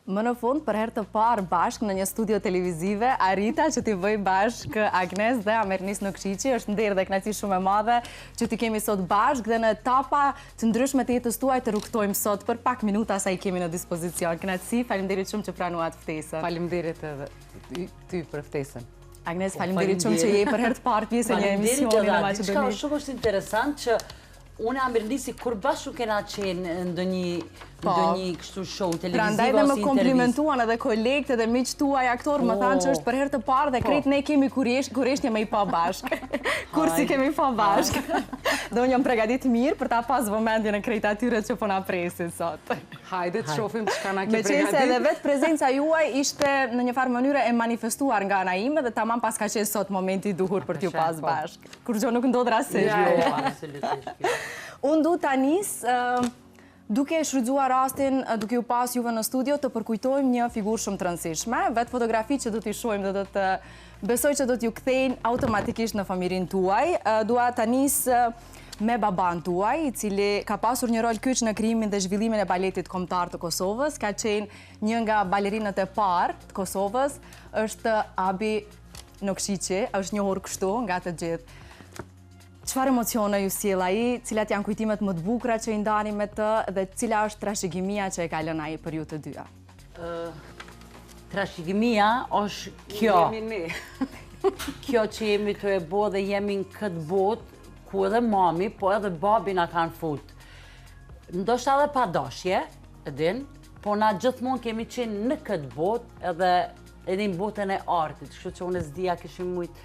Më në fund, për herë të parë bashkë në një studio televizive, arrita që t'i bëj bashkë Agnes dhe Amernis Nokçiçi. Është nderë dhe kënaqësi shumë e madhe që t'i kemi sot bashkë dhe në etapa të ndryshme të jetës tuaj të rrugtojmë sot për pak minuta sa i kemi në dispozicion. Kënaqësi, faleminderit shumë që pranuat ftesën. Faleminderit edhe ty për ftesën. Agnes, faleminderit shumë që je për herë të parë pjesë e një emisioni në Maqedoni. Shumë është interesant që unë e Amernisi kur bashkë kena qenë ndonjë kështu show televiziv ose intervistë. Prandaj dhe më komplimentuan edhe kolegët edhe miqtë tuaj aktorë, më thanë që është për herë të parë dhe krejt ne kemi kurreshtje me i pa bashkë. Kursi kemi pa bashkë. Do unë jam përgatitur mirë për ta pas vëmendjen e krejt atyre që po na presin sot. Hajde të shohim çka na ke përgatitur. Meqense edhe vetë prezenca juaj ishte në një farë mënyrë e manifestuar nga ana ime dhe tamam pas ka qenë sot momenti i duhur për t'ju pas bashkë. Kur gjë nuk ndodh rastësisht. Unë du ta nis duke shfrytzuar rastin, duke u pas juve në studio, të përkujtojmë një figurë shumë të rëndësishme. Vetë fotografi që do t'i shohim dhe do të besoj që do t'ju kthejnë automatikisht në familjen tuaj. Dua ta nis me baban tuaj, i cili ka pasur një rol kyç në krijimin dhe zhvillimin e baletit kombëtar të Kosovës. Ka qenë një nga balerinët e parë të Kosovës. Është Abi Nokçiçi, është njohur kështu nga të gjithë. Çfarë emocione ju sjell ai, cilat janë kujtimet më të bukura që i ndani me të dhe cila është trashëgimia që e ka lënë ai për ju të dyja? Trashëgimia është kjo. Kjo që jemi të e bo dhe jemi në këtë botë, ku edhe mami, po edhe babi na kanë fut. Ndoshta edhe pa dashje, edin, po na gjithmonë kemi qenë në këtë botë edhe në botën e artit, kështu që unë s'dija kishim mujt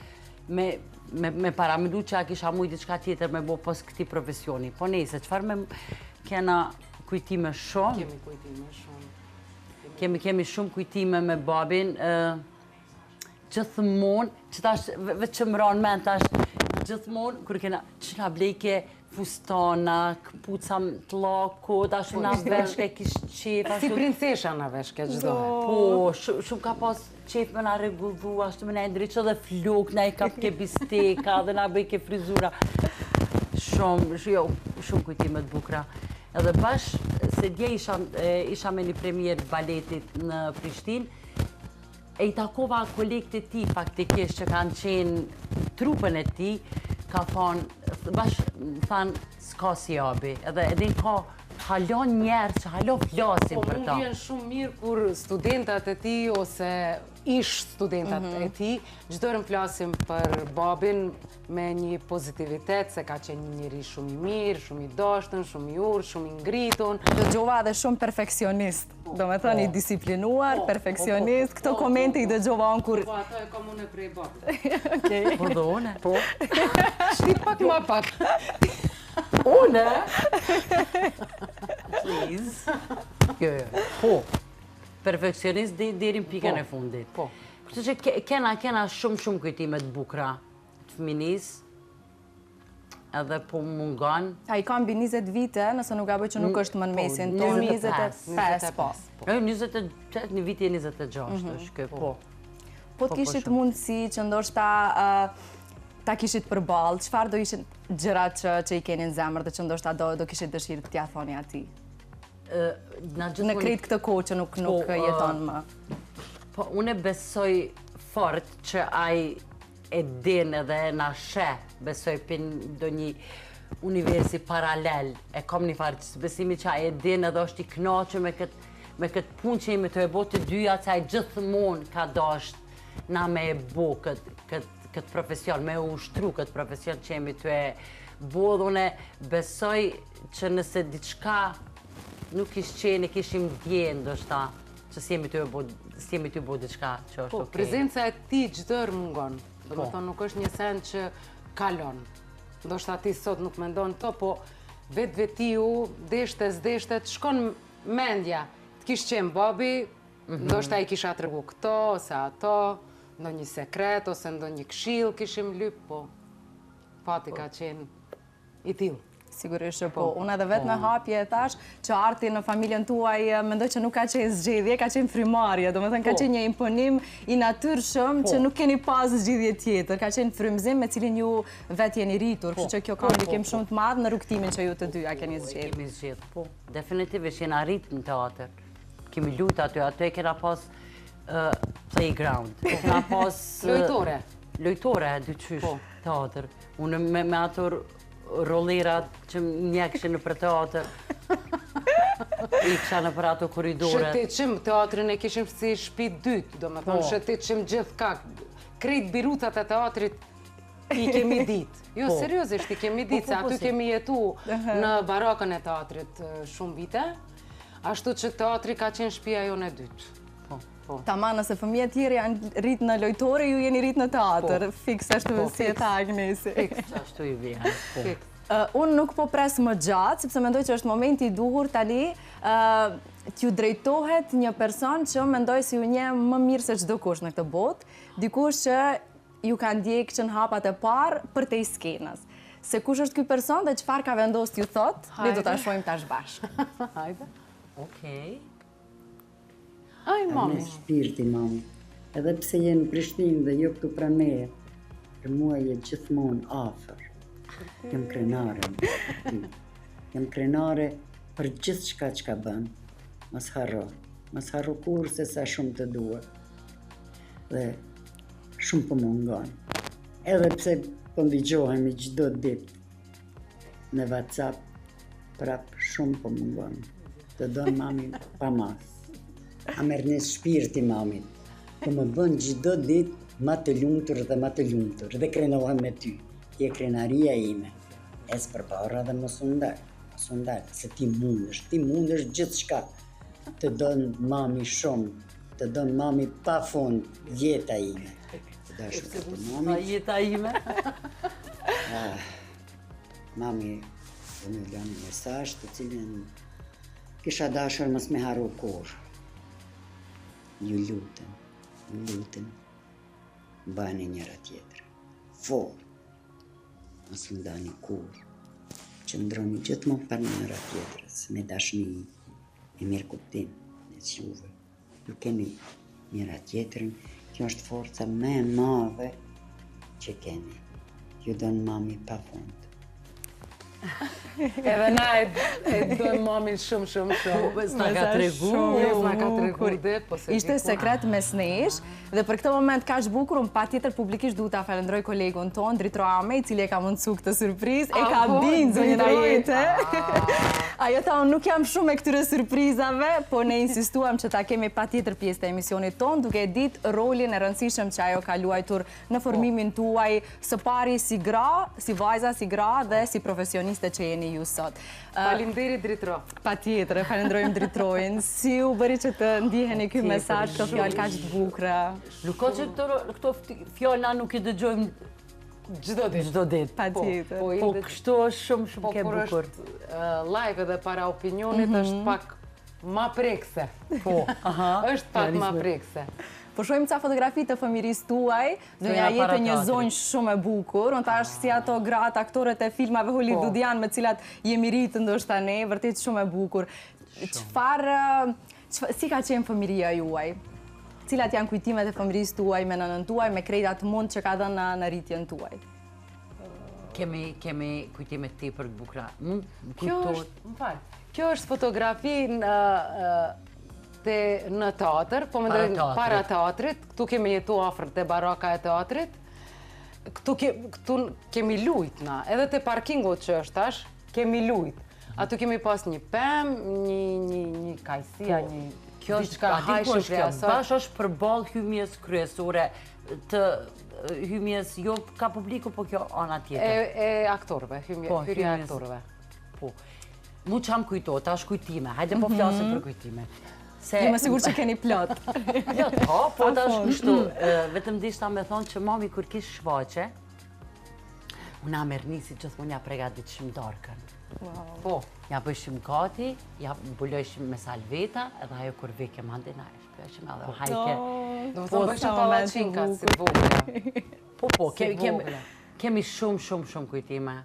me paramendu që a kisha mujt diçka tjetër me bo pos këti profesioni. Po nejse, qëfar me kena kujtime shumë? Kemi kujtime shumë. Kemi shumë kujtime me babin. Gjithmonë, që tash, vetë që më ranë men, tash, gjithmonë, kër kena që na blejke fustana, këpuca të lako, tash na veshke kishë qef. Si princesha na veshke gjdo. Po, shumë ka pas qef me na regullu, ashtu me na ndryqë dhe flok, na i kapke bisteka, dhe na bëjke frizura. Shumë kujtime të bukra. Edhe bash, se dje isha me një premier baletit në Prishtinë, e i takova kolegët e ti faktikisht që kanë qenë trupën e ti, ka thanë s'ka si Abi, edhe edhin ka halon njerë që halon flasin për ta. Po, më vjen shumë mirë kur studentat e ti ose ish studentat e ti, çdo flasim për babin me një pozitivitet, se ka qenë një njeri shumë i mirë, shumë i dashtën, shumë i urtë, shumë i ngritun. Dëgjova edhe shumë perfeksionist, do me thënë i disiplinuar, perfeksionist, këto komente i dëgjova unë kur... Po, ato e kom unë e prej babit. Po dhe une? Po. Shti pak ma pak. Une? Please. Po. Perfekcionist deri në pikën e fundit. Po. Kështu që kena shumë kujtime të bukra të fëminis, edhe po mungan. A i kam bi 20 vite, nëse nuk gaboj që nuk është më në mesin tonë. 25, po. 28, një viti e 26, është kjo, po. Po të kishit mundësi që ndoshta ta kishit përballë, çfarë do ishin gjërat që i keni në zemër dhe që ndoshta do kishit dëshirë t'ia thoni atij? Në krejt këtë kohë që nuk jeton më. Po, unë besoj fort që ai e din edhe na sheh, besoj për do një universi paralel, e kom një farë besimi që ai e din edhe është i kënaqur me këtë punë që jemi të e bo të dyja, që ai gjithmonë ka dasht na me e bo këtë profesion, me ushtru këtë profesion që jemi të e bo, dhe unë besoj që nëse diçka nuk ishtë qenë, kishim djenë, do shta, që si jemi të bo diçka që është okej. Po, prezenca e ti gjithër mungon. Do me thonë, nuk është një sen që kalon. Do shta ti sot nuk mendon to, po vetë-vetiu, deshtet, shkon mendja. Të kishë qenë babi, do shta i kisha të regu këto, ose ato, ndo një sekret, ose ndo një kshil kishim lyp, po fati ka qenë i tilë. Sigurisht që po. Unë edhe vetë në hapje e thash që arti në familjen tuaj mendoj që nuk ka qenë zgjedhje, ka qenë frimarje. Do me thënë ka qenë një imponim i natyrshëm që nuk keni pas zgjedhje tjetër. Ka qenë frymëzim me cilin ju vetë jeni rritur. Kështu që kjo ka ndikim shumë të madh në rrugtimin që ju të dyja keni zgjedhur. Kemi zgjedhur, po. Definitivisht jena rritë në teatr. kemi lutë aty, aty e kena pas playground. Kena pas... Lojtore? Lojtore, dyqysh, teatr. Unë me ato rollerat që mjekëshin në për teatr. I kësha në për ato koridoret. Shëtiqim, teatrin e kishim si shtëpi dytë, do me thonë, shëtiqim gjithë kak. Krejt birutat e teatrit i kemi ditë. Jo, seriosisht, i kemi ditë, se aty kemi jetu në barakën e teatrit shumë vite, ashtu që teatri ka qenë shtëpia jo në dytë. Tama, nëse fëmijët tjerë janë rritë në lojtore, ju jeni rritë në teatr. Fiks ashtu si e tha Agnesi. Fiks ashtu i vjen. Unë nuk po pres më gjatë, sepse mendoj që është momenti i duhur tani t'ju drejtohet një person që mendoj se ju nje më mirë se çdo kush në këtë botë, dikush që ju ka ndjekë që në hapat e parë për te i skenës. Se kush është ky person dhe çfarë ka vendosur t'ju thotë, ne do ta shohim tash bashkë. Hajde. Okej. Aj, mami. Me shpirti, mami. Edhe pse jenë në Prishtinë dhe jo këtu pranë meje, për mua je gjithmonë afër. Jam krenare në ty. Jam krenare për gjithë shka që ka bënë. Mas harro kur se sa shumë të dua. Dhe shumë për mungon. Edhe pse për ndigjohemi gjdo ditë në WhatsApp, prap shumë për mungon. Të donë mami pa mas. A merrnis shpirti mamit, po më bën çdo ditë ma të lumtur dhe krenohem me ty. Ti e krenaria ime. Es përbara dhe mos u ndal, se ti mundesh gjithçka. Të don mami shumë, të don mami pa fund, jeta ime. Të dashur të mami. Jeta ime. Mami, do më lënë një mesazh të cilin kisha dashur mos me harru kur. Ju lutem, bani njëra tjetër. Mos më ndani kur. Qëndroni gjithmonë për njëra tjetrës, me dashni, me mirë kuptim, me juve. Ju keni njëra tjetrin, kjo është forca më e madhe që keni. Ju don mami pa fund. Edhe na e dojmë mamin shumë. S'na ka tregu dhe, po se ishte sekret mes nesh, dhe për këtë moment ka bukur, unë patjetër publikisht duhet ta falenderoj kolegun ton, Dritro Ame, i cili e ka mundsu këtë surprizë, e ka bind zonjën Ajete. Ajo tha, unë nuk jam shumë me këtyre surprizave, po ne insistuam që ta kemi patjetër pjesë të emisionit ton, duke ditë rolin e rëndësishëm që ajo ka luajtur në formimin tuaj, së pari si gra, si vajza, si gra dhe si profesioniste që jeni ju sot. Faleminderit Dritro. Patjetër, falenderojmë Dritrojnë. Si u bëri që të ndiheni ky mesazh, këto fjalë kaq të bukura? Nuk ka që këto fjalë na nuk i dëgjojmë çdo ditë. Patjetër. Po kështu është shumë ke bukur. Por është live edhe para opinionit është pak ma prekse. Po, është pak ma prekse. Po shohim ca fotografi të fëmirisë tuaj, zonja Ajete një zonjë shumë e bukur, unë tash si ato gratë aktorët e filmave hollywoodian me cilat jemi rritë ndoshta ne, vërtet shumë e bukur. Si ka qenë fëmiria juaj? Cilat janë kujtimet e fëmirisë tuaj me nënën tuaj, me krejt atë mund që ka dhënë në rritjen tuaj? Kemi kujtimet tepër të bukura. Kjo është fotografi në teatr, po mendoj para teatrit, këtu kemi jetu afër te baraka e teatrit, këtu kemi lujt na, edhe te parkingut që është tash, kemi lujt. Atu kemi pas një pem, një kajsia, një diçka hajshë prej asaj. Bash është përballë hymjes kryesore të hymjes, jo ka publiku, po kjo ana tjetër. E aktorëve, hyrja e aktorëve. Po. Mu që am kujto, ta është kujtime, hajde po flasim për kujtime. Jemi sigur që keni plot. Po ta është kështu, vetëm dishta me thonë që mami kur kish shfaqe, unë a mernisi gjithmonë ja pregadit shumë darkën. Po, ja bëjshim gati, ja mbulojshim me salveta, edhe ajo kur vike mandina e shpjeshim edhe hajke. Do më thonë bëjshim palacinka, si vogla. Po, kemi shumë kujtime.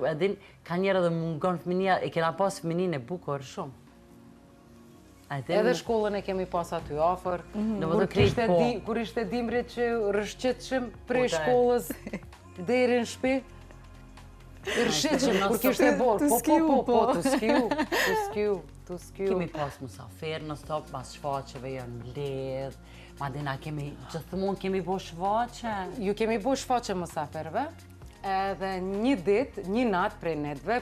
Edhin, ka njerë edhe mungon fëminia, e kena pas fëminin e bukur shumë. Edhe shkollën e kemi pas aty afer, kur ishte dimrit që rëshqetshim prej shkollës deri në shtëpi, rëshqetshim kur kishte borë, të skiu, këtu s'kju. Kemi pas musafir në stop, mas shfaqeve janë mbledh, madje gjithmonë kemi bo shfaqe. Ju kemi bo shfaqe musafirve, edhe një dit, një natë prej netve,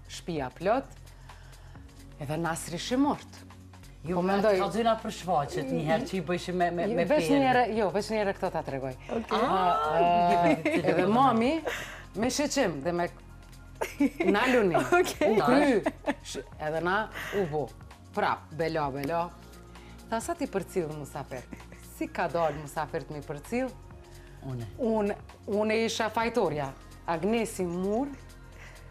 shtëpia plot, edhe nasri shimort. Jo, me të kalëzina për shfaqet, njëherë që i bëjshim me perë. Jo, veç njëherë këto ta tregoj. Edhe mami, me sheqim dhe me naluni, u kry, edhe na u bo. Prap, belo. Tha, sa ti përcilë musafir? Si ka dalë musafir të mi përcilë? Une isha fajtorja, Agnesi mur,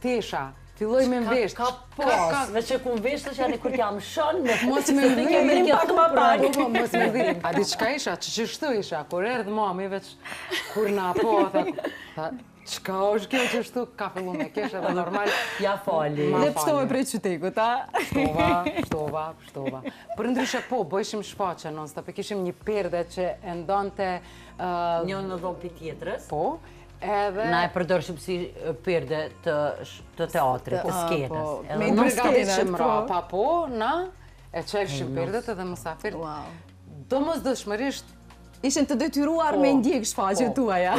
tesha, filloj me mvesht. Ka pas, veç që ku mvesht është janë kur jam shënë, mos me dhirim pak ma pak. Mos me dhirim. A di qka isha, qështu isha, kur erdhë mami veç, kur na po, tha, qka është kjo qështu, ka fillu me kesh edhe normal. Ja fali. Dhe pështove prej qytekut, a? Pështova. Për ndryshe po, bëjshim shfaqe non-stop, e kishim një perde që e ndonte... Një në dhomë për tjetërës. Po, edhe... Na e përdorshim si perde të teatrit, të skenës. Me i përgatishim rapa, po, na e qelshim perdet edhe musafir. Do mos dëshmërisht... Ishen të detyruar me ndjek shfaqe tuaja.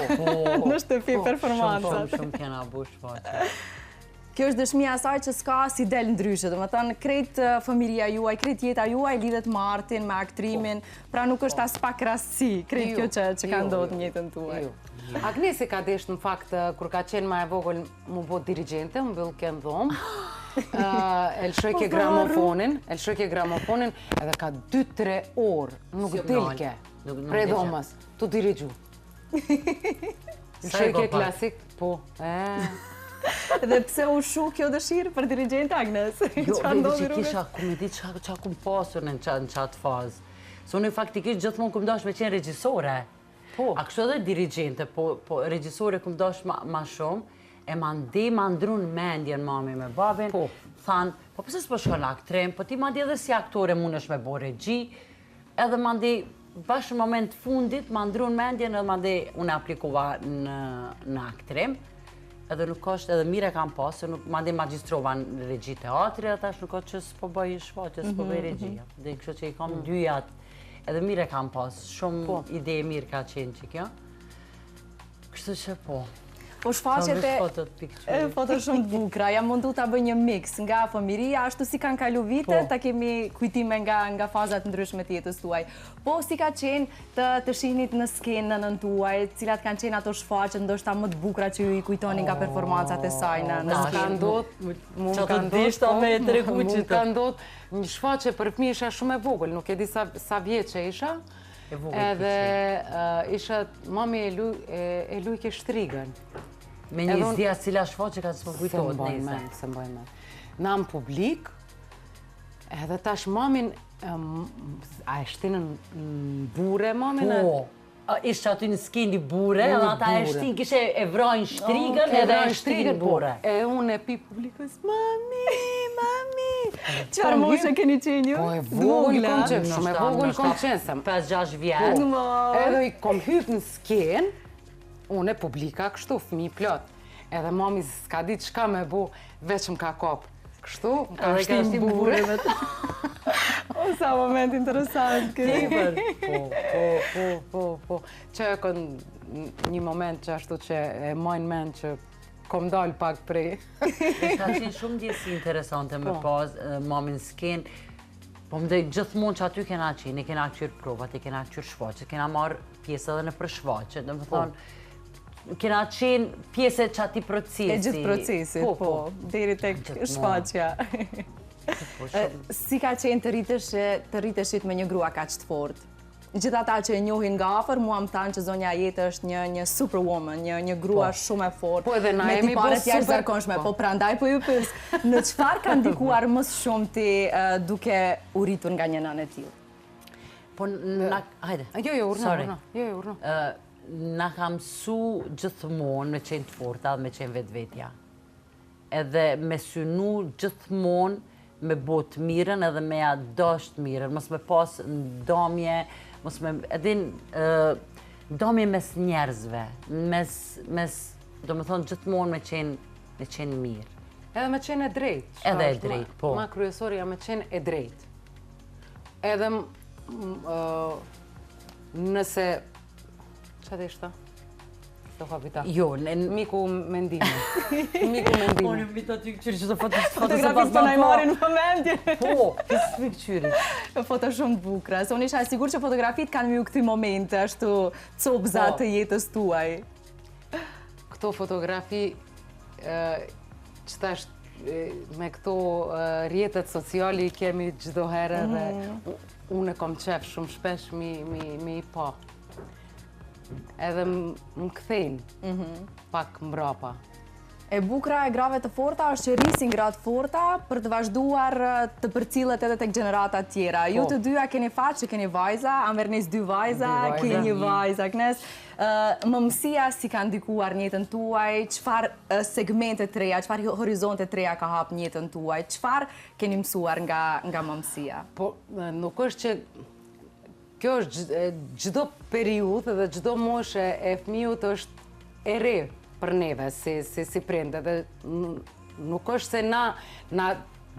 Në shtëpi performancat. Shumë kena bu shfaqe. Kjo është dëshmia asaj që s'ka si del ndryshe, do më thënë, krejt familja juaj, krejt jeta juaj lidhet me artin, me aktrimin, pra nuk është as pak rastësi, krejt kjo që ka ndodhur në jetën tuaj. Agnesi ka desht në fakt, kur ka qenë ma e vogël, mu bot dirigente, më bëllë kënë dhomë, elshojke gramofonin, edhe ka 2-3 orë, nuk dilke, prej dhomës, tu dirigju. Elshojke klasik, po, Dhe pse u shu kjo dëshirë për dirigent Agnes? Jo, vedi që kisha komedi qa kum pasur në qatë fazë. Se unë faktikisht gjithmonë kum dash me qenë regjisore. A kështu edhe dirigente, po regjisore kum dash ma shumë, e ma ndrun mendjen mami me babin, thanë, po pëse s'po shkon aktrim, po ti ma ndi edhe si aktore mund është me bo regji, edhe ma ndi bashkë në moment fundit, ma ndrun mendjen edhe ma ndi unë aplikova në aktrim. Edhe nuk është, edhe mire kam pasë, ma ndi magjistrova në regji teatri, edhe tash nuk është që s'po bëj shfaqe, s'po bëj regjia. Dhe kështë që i kam dyjat, edhe mire kam pasë, shumë ide mirë ka qenë që kjo. Kështë që po. Po shfaqet e foto shumë të bukra, jam mundu ta bëj një mix nga fëmiria, ashtu si kanë kalu vite, ta kemi kujtime nga fazat ndryshme të jetës tuaj. Po si ka qenë të shihnit në skenën në tuaj, cilat kanë qenë ato shfaqet, ndoshta më të bukra që ju i kujtoni nga performancat e saj në skenë. Mund ka ndot një shfaqe për fëmijë isha shumë e vogël, nuk e di sa vjeqe isha. Edhe isha mami e lujke shtrigën. Me një zdia cila shfaqe ka s'po kujtojt nese. Se mboj me. Na në publik, edhe tash mamin, a e shtinën në bure mamin? Po, ishtë aty në skenë bure, edhe ata e shtinë, kishe e vrojnë shtrigën edhe e shtinë bure. E unë e pi publikës, mami. Qarë moshe keni qenë ju? Po e vogël kom qenë, shumë e vogël kom qenë. 5-6 vjetë. Edhe i kom hypë në skenë, unë e publika kështu, fëmi plot. Edhe mami s'ka di qka me bu, veç më ka kopë. Kështu, më ka shtinë bure. O, sa moment interesant kërë. Po. Që e kënë një moment që ashtu që e majnë men që kom dalë pak prej. Ka qenë shumë djesi interesante me pas, mamin s'ken. Po më dhej gjithmonë që aty kena qenë, i kena qyrë provat, i kena qyrë shfaqet, kena marrë pjesë edhe në për shfaqet. Dhe më thonë, kena qenë pjesë që ati procesi. E gjithë procesit, po, deri tek shfaqja. Si ka qenë të rriteshit me një grua ka që të fort? Gjithë ata që e njohin nga afër, mua më thanë që zonja Jetë është një superwoman, një grua shumë e fort, me tiparet jashtë zakonshme. Po prandaj po ju pyes, në çfarë ka ndikuar më shumë ti duke u rritur nga një nënë e tillë? Po hajde. Jo, urno. Na ka mësu gjithmonë me qenë të forta dhe me qenë vetvetja. Edhe me synu gjithmonë me bot mirën edhe me ja dasht mirën, mos me pas ndamje, mos me edhin ndamje mes njerëzve, do me thonë gjithmonë me qenë mirë. Edhe me qenë e drejt. Edhe e drejt, po. Ma kryesori jam me qenë e drejt. Edhe nëse... Qa dhe ishta? Do kapita. Jo, Miku mendime. Miku mendime. Unë mi të ty këqyri që të Fotografisë të na i marrin në momentje. Po, kësë mi këqyri. Foto shumë të bukra. Se unë isha sigur që fotografit kanë mju këti momente, ashtu copza të jetës tuaj. Këto fotografi, që tash me këto rjetët sociali kemi gjdo herë dhe unë e kom qef shumë shpesh mi i pa. Edhe më kthejnë pak mbrapa. E bukra e grave të forta është që rrisin gratë forta për të vazhduar të përcillet edhe tek gjenerata tjera. Ju të dyja keni fat që keni vajza, Ambernes 2 vajza, keni një vajza, Agnes. Mëmësia si ka ndikuar njëtën tuaj, qëfar segmente të reja, qëfar horizonte të reja ka hap njëtën tuaj, qëfar keni mësuar nga mëmësia? Po, nuk është që kjo është gjdo periudhë dhe gjdo moshe e fëmijut është e re për neve si prindë. Dhe nuk është se na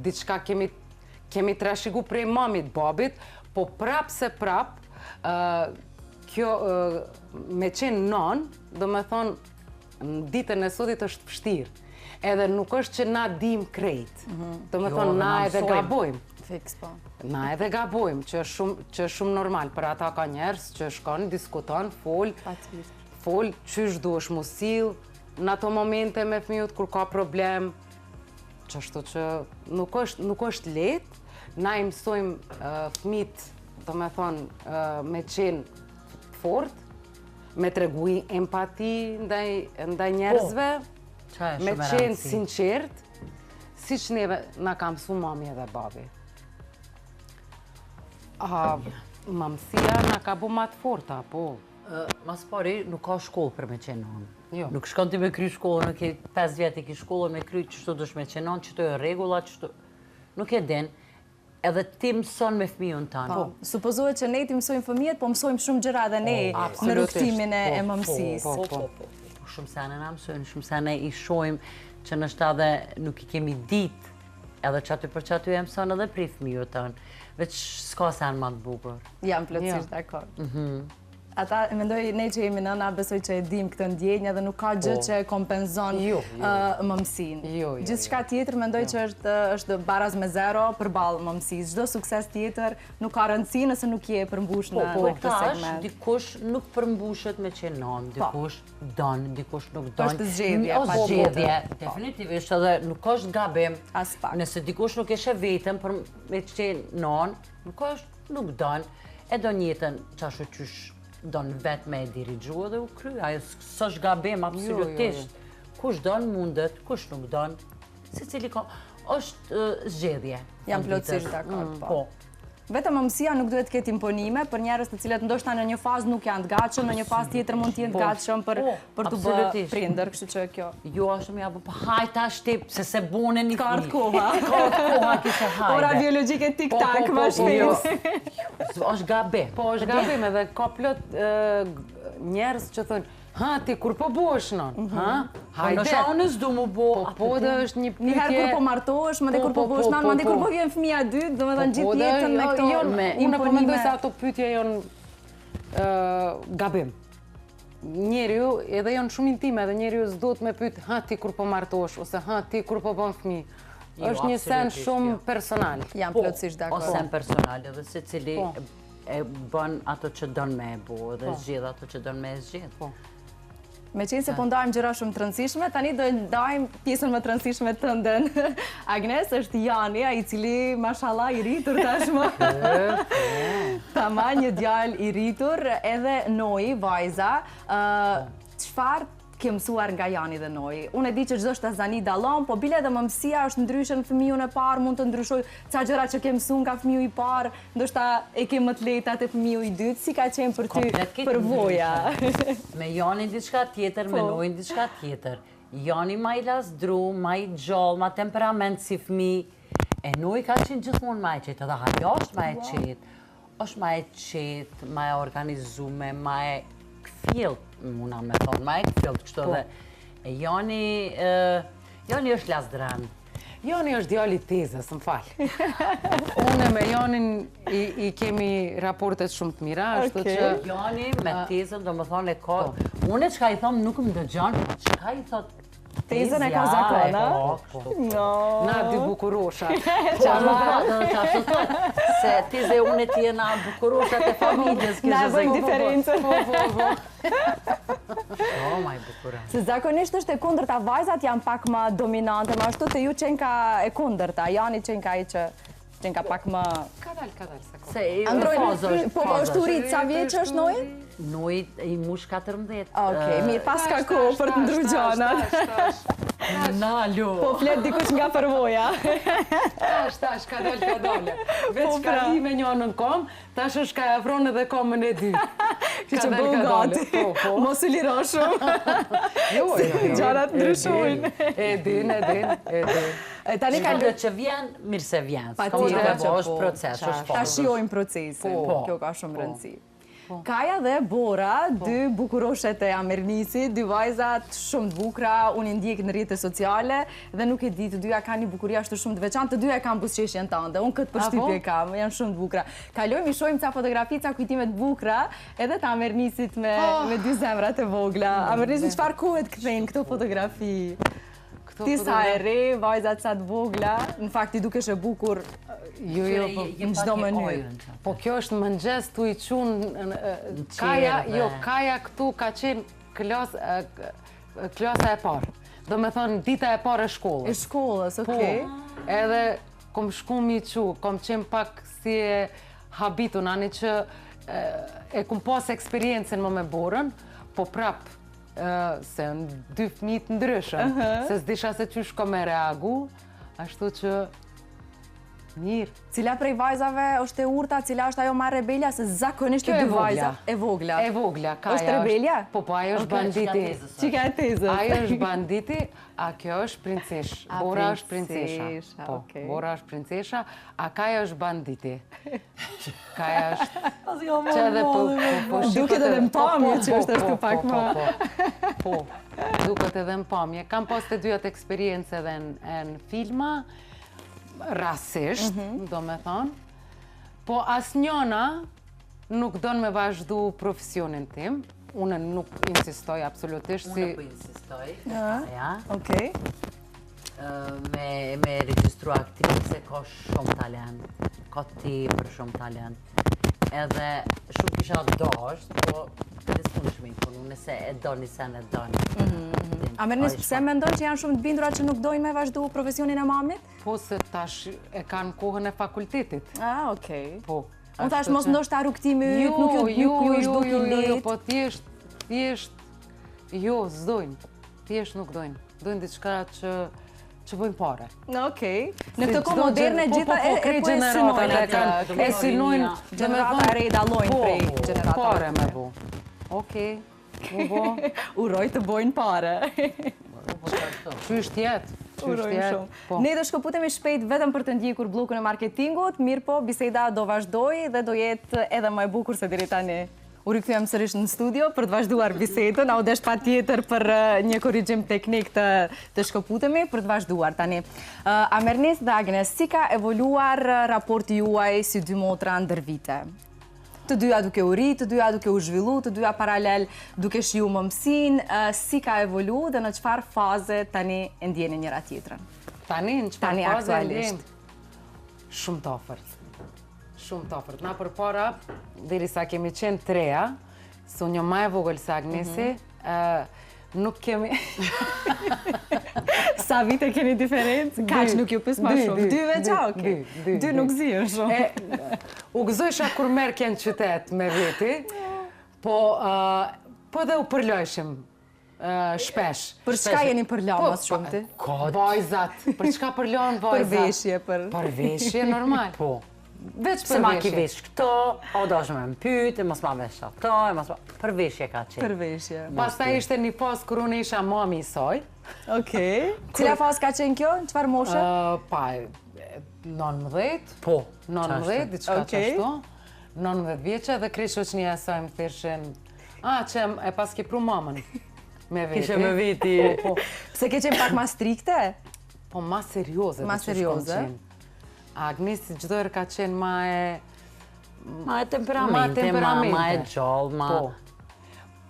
diçka kemi trashigu prej mamit, babit, po prap se prap, kjo me qenë non, do me thonë, në ditën e sotit është vështirë. Edhe nuk është që na dim krejt. Do me thonë, na edhe gabojmë. Fiks, po. Na edhe gabojmë, që është shumë normal. Për ata ka njerës që shkon, diskuton, fol, qysh duesh mu sill, në ato momente me fëmijët kur ka problem, që ashtu që nuk është letë, na i mësojmë fëmijët, do me thonë, me qenë fort, me tregu empati ndaj njerëzve, me qenë sinqert, si që neve na ka mësu mami edhe babi. Mamësia na ka bu ma të forta, po. Mas pari, nuk ka shkollë për me qenë nonë. Nuk shkon ti me kry shkollë, nuk e 5 vjetë i ki shkollë me kry qështu dush me qenë nonë, qëto e regula, qështu... Nuk e din, edhe ti mëson me fëmijën tanë. Po, supozohet që ne ti mësojmë fëmijët, po mësojmë shumë gjëra dhe ne në rrugtimin e mëmësisë. Po, shumë sene na mësojnë, shumë sene i shojmë që nështë edhe nuk i kemi ditë, edhe që aty për që aty e mëson edhe pri fëmijët tanë. Veç s'ka sen ma të bukur. Jam plotësisht dakord. Ata, mendoj, ne që jemi nëna, besoj që e dim këtë ndjenjë dhe nuk ka gjë që kompenzon mëmësin. Gjithë shka tjetër, mendoj që është baraz me zero për balë mëmësis. Gjdo sukses tjetër nuk ka rëndësi nëse nuk je përmbush në këtë segment. Dikush nuk përmbushet me qenë nonë, dikush donë, dikush nuk donë. është zgjedhje. është zgjedhje, definitivisht edhe nuk është gabim. As pak. Nëse dikush nuk eshe vetëm për me qenë nonë, nuk donë, e do njëtën qashu qysh donë vetë me e dirigjua dhe u kry. Ajo s'është gabim, absolutisht. Kush donë mundet, kush nuk donë, se cili ka... është zgjedhje. Jam plotësisht dakord, po. Vetëm mëmësia nuk duhet të ketë imponime për njerëz të cilët ndoshta në një fazë nuk janë të gatshëm, në një fazë tjetër mund të jenë të gatshëm për të bërë prindër, kështu që kjo. Jo, është më ja, po hajta shtip se se bune një ka ardhur koha. Ka ardhur koha kishe hajde. Ora biologjike tik-tak më shpejt. Është gabim. Po, është gabim edhe ka plot njerëz që thonë, ha, ti kur po bosh non? Ha? Hajde. Në shaunës du mu bo. Po dhe është një pytje... Njëherë kur po martohesh, më dhe kur po bosh non, më dhe kur po vjen fëmija dytë, do me dhe në gjithë jetën me këto imponime. Unë po mendoj se ato pytje jonë gabim. Njeriu, edhe jonë shumë intime, edhe njeriu s'do të me pytë, ha, ti kur po martosh, ose ha, ti kur po bën fëmi. është një sen shumë personal. Jam plotësisht dakord. O sen personal, edhe se cili e bën ato që donë me e bo, dhe zgjedh ato që donë me e zgjedh. Me qenë se po ndajmë gjëra shumë të rëndësishme, tani do ndajmë pjesën më të rëndësishme të ndën. Agnes është Jani, a i cili, mashallah, i rritur tashmë. Tama, një djalë i rritur, edhe Noi, vajza. Çfarë ke mësuar nga Jani dhe Noi? Unë e di që çdo shtazani dallon, po bile edhe mëmësia është ndryshe në fëmijën e parë, mund të ndryshoj ca gjëra që ke mësuar nga fëmiu i parë, ndoshta e ke më të lehta te fëmiu i dytë, si ka qenë për ty përvoja? Me Jani diçka tjetër, me Noi diçka tjetër. Jani ma i lasdru, ma i gjallë, ma temperament si fëmijë, e Noi ka qenë gjithmonë ma e qetë, edhe Hajo është ma e qetë. Është ma e qetë, ma e organizume, ma e këfilt, muna me thonë, ma e këfilt kështu dhe. Jani është lasdran. Joni është djali tezës, më falë. Unë me Janin i kemi raportet shumë të mira, ashtu që... Jani me tezën, do më thonë e ka... Unë që ka i thomë nuk më dëgjon, që ka i thotë... Tezën e ka zakona? Na dy bukurosha. Se tezë e unë ti e na bukuroshat e familjes. Na e bëjmë diferencë. Oh, maj bukura. Se zakonisht është e kundërta, vajzat janë pak më dominante, ma ashtu të ju qenë ka e kundërta, Jani qenë ka i që qenë ka pak më... Ka dalë, sekundë. Se i Androjnë, po është urit, sa vjeç është Noj? Noj i mush 14. Okej, mirë, pas ka kohë për të ndru gjanat. Nalo. Po flet dikush nga përvoja. Tash, ka dalë. Veç ka li me njënën kom, tash është ka afron edhe komën e dy. Që që bëhu gati, mos u liro shumë. Jo. Gjanat ndryshojnë. E din. Tani ka Shkallë që vjen, mirë se vjen. është proces, është ta shijojmë procesin, kjo ka shumë rëndësi. Kaja dhe Bora, dy bukuroshet e Amernisit, dy vajzat shumë të bukura, unë i ndjek në rrjetet sociale dhe nuk e di, të dyja kanë një bukuria ashtu shumë të veçantë, të dyja kanë buzëqeshjen tënde, unë këtë përshtypje kam, janë shumë të bukura. Kalojmë i shohim ca fotografi, ca kujtime të bukura, edhe të Amernisit me dy zemrat e vogla. Amernisit çfarë kohet kthejnë këto fotografi? Ti sa e re, vajzat sa të vogla, në fakt i dukesh e bukur në çdo mënyrë. Po kjo është mëngjes tu i qunë Kaja këtu ka qenë klasa e parë. Do me thonë dita e parë e shkollës. E shkollës, okej. Edhe kom shku mi qu, kom qenë pak si e habitun, ani që e kom pas eksperiencen më me Borën, po prapë se në dy fëmijët ndryshëm, se s'disha se qysh ko me reagu, ashtu që mirë. Cila prej vajzave është e urta, cila është ajo ma rebelja, se zakonisht të dy vajza e vogla. E vogla, Kaja është rebelja? Po, ajo është banditi. Qika e tezës. Ajo është banditi, a kjo është princesh. Bora është princesha. Po, Bora është princesha, a Kaja është banditi. Kaja është... Që edhe po... Duket edhe më pamje që është ashtu pak më... Po, duket edhe më pamje. Kam pas të dyat eksperiencë edhe në filma, rasisht, do me thonë, po as njona nuk do në me vazhdu profesionin tim, unë nuk insistoj absolutisht si... Unë po insistoj, Okej. Me registru aktrise ka shumë talent, ka tepër shumë talent. Edhe shumë kisha dasht, po nësë mund shmi punu, nëse e doni se në doni. Amernis, pse mendon që janë shumë të bindura që nuk dojnë me vazhdu profesionin e mamit? Po se tash e kanë kohën e fakultetit. Okej. Po. Unë tash mos ndoshta rukëtimi yt, nuk ju është duke lehtë. Po thjesht, jo, s'dojnë. Thjesht nuk dojnë. Dojnë diçka që bëjnë pare. Okej. Në këtë kohë moderne gjitha e synojnë. E synojnë. Gjenerata e re dallojnë prej gjeneratave. Pare me bu. Okej. Uroj të bojnë pare. Qysh tjetë. Urojnë shumë. Ne do shkëputemi shpejt vetëm për të ndjekur bllokun e marketingut, mirë po, biseda do vazhdoj dhe do jetë edhe më e bukur se deri tani. U rikthyem sërish në studio për të vazhduar bisedën, a u desh patjetër për një korrigjim teknik të shkëputemi për të vazhduar tani. Amernis dhe Agnes, si ka evoluar raporti juaj si dy motra ndër vite? Të dyja duke u ri, të dyja duke u zhvillu, të dyja paralel duke shiu mëmsin, si ka evolu dhe në qëfar faze tani e ndjeni njëra tjetrën? Tani në qëfar faze e ndjeni? Shumë të ofërt. Shumë të ofërt. Na për para, diri sa kemi qenë treja, su një ma e vogël se Agnesi, nuk kemi... Sa vite keni diferencë? Kaq nuk ju pës ma shumë? Dy veqa, okej. Dy nuk ziën shumë. U gëzojsha kur merë kënë qytet me veti, po dhe u përlojshim shpesh. Për çka jeni përlojnë mas shumë ti? Vajzat. Për çka përlojnë vajzat? Për veshje, Për veshje, normal. Po. Veç Se ma ki vesh këto, o do shme më pyte, mos ma vesh ato, për veshje ka qenë. Për veshje. Pas ta ishte një pas kër unë isha mami i saj. Okej. Cila pas ka qenë kjo? Qëfar moshe? Pa, 19. Po. 19, diçka qashtu. 19 vjeqe dhe krish që një asaj më theshin, që e pas ki pru mamën. Me veti. Kishe me veti. Se ke qenë pak ma strikte? Po, ma serioze. Ma serioze. Agnesi çdo herë ka qenë ma e temperamente, ma e gjallë, ma...